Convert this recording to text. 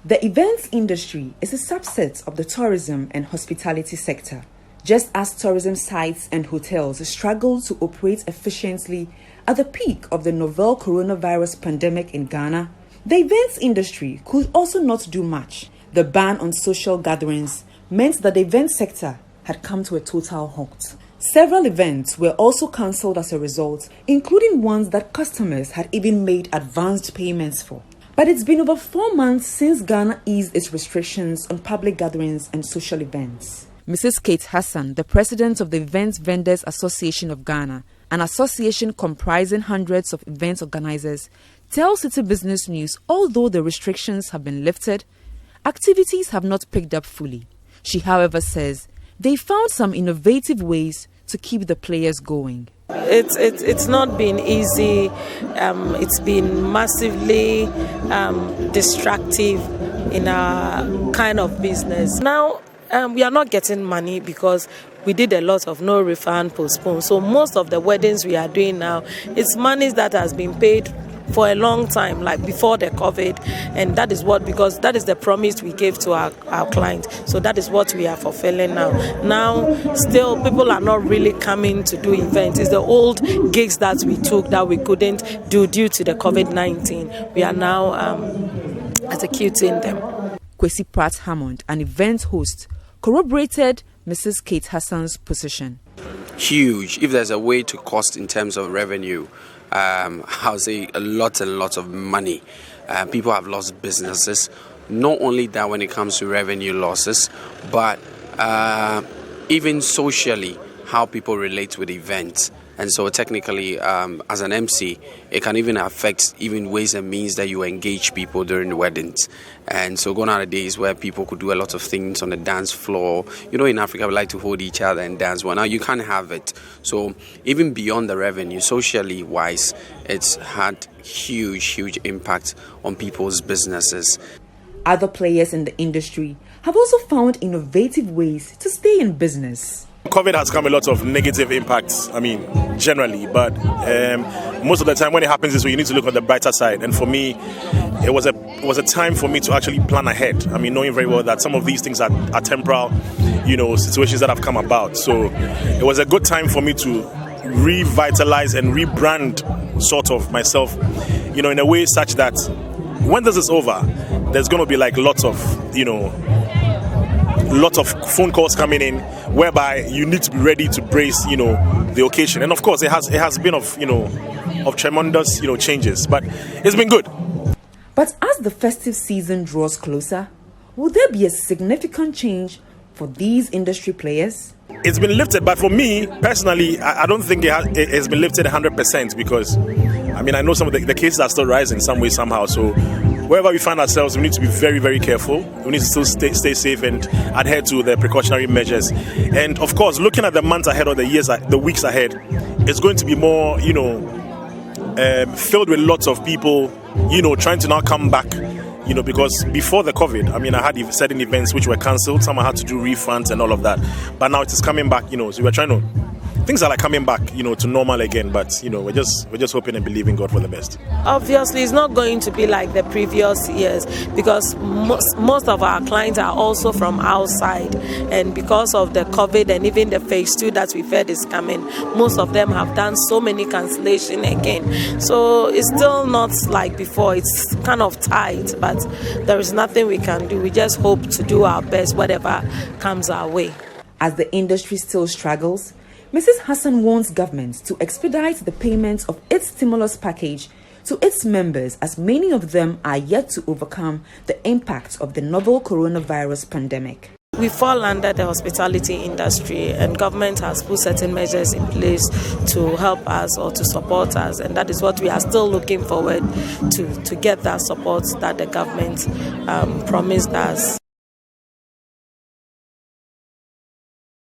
The events industry is a subset of the tourism and hospitality sector. Just as tourism sites and hotels struggle to operate efficiently at the peak of the novel coronavirus pandemic in Ghana, the events industry could also not do much. The ban on social gatherings meant that the event sector had come to a total halt. Several events were also cancelled as a result, including ones that customers had even made advanced payments for. But it's been over 4 months since Ghana eased its restrictions on public gatherings and social events. Mrs. Kate Hassan, the president of the Events Vendors Association of Ghana, an association comprising hundreds of events organizers, tells Citi Business News although the restrictions have been lifted, activities have not picked up fully. She, however, says they found some innovative ways to keep the players going. It's not been easy. It's been massively distractive in our kind of business. Now, we are not getting money because we did a lot of no refund, postpone. So most of the weddings we are doing now, it's money that has been paid for a long time, like before the COVID, and that is because that is the promise we gave to our clients. So that is what we are fulfilling now. Now, still, people are not really coming to do events. It's the old gigs that we took that we couldn't do due to the COVID-19. We are now executing them. Kwesi Pratt Hammond, an event host, corroborated Mrs. Kate Hassan's position. Huge. If there's a way to cost in terms of revenue, I'll say a lot of money. People have lost businesses. Not only that when it comes to revenue losses, but even socially, how people relate with events. And so technically, as an MC, it can even affect even ways and means that you engage people during the weddings. And so gone are the days where people could do a lot of things on the dance floor. You know, in Africa, we like to hold each other and dance. Well, now you can't have it. So even beyond the revenue, socially wise, it's had huge impact on people's businesses. Other players in the industry have also found innovative ways to stay in business. COVID has come a lot of negative impacts, generally, but most of the time when it happens this way, you need to look on the brighter side. And for me, it was a time for me to actually plan ahead. Knowing very well that some of these things are temporal, situations that have come about. So it was a good time for me to revitalize and rebrand sort of myself, in a way such that when this is over, there's going to be like lots of phone calls coming in whereby you need to be ready to brace, the occasion. And of course, it has been of tremendous, changes, but it's been good. But as the festive season draws closer, will there be a significant change for these industry players? It's been lifted, but for me, personally, I don't think it has been lifted 100% because, I know some of the cases are still rising some way, somehow. So wherever we find ourselves, we need to be very careful. We need to still stay safe and adhere to the precautionary measures. And of course, looking at the months ahead or the weeks ahead, it's going to be more, filled with lots of people, trying to now come back. Because before the COVID, I had certain events which were cancelled. Some I had to do refunds and all of that. But now it is coming back, so we're trying to... Things are like coming back, to normal again. But, we're just hoping and believing God for the best. Obviously, it's not going to be like the previous years because most of our clients are also from outside. And because of the COVID and even the phase 2 that we've heard is coming, most of them have done so many cancellation again. So it's still not like before. It's kind of tight, but there is nothing we can do. We just hope to do our best, whatever comes our way. As the industry still struggles, Mrs. Hassan wants government to expedite the payment of its stimulus package to its members, as many of them are yet to overcome the impact of the novel coronavirus pandemic. We fall under the hospitality industry, and government has put certain measures in place to help us or to support us, and that is what we are still looking forward to get that support that the government promised us.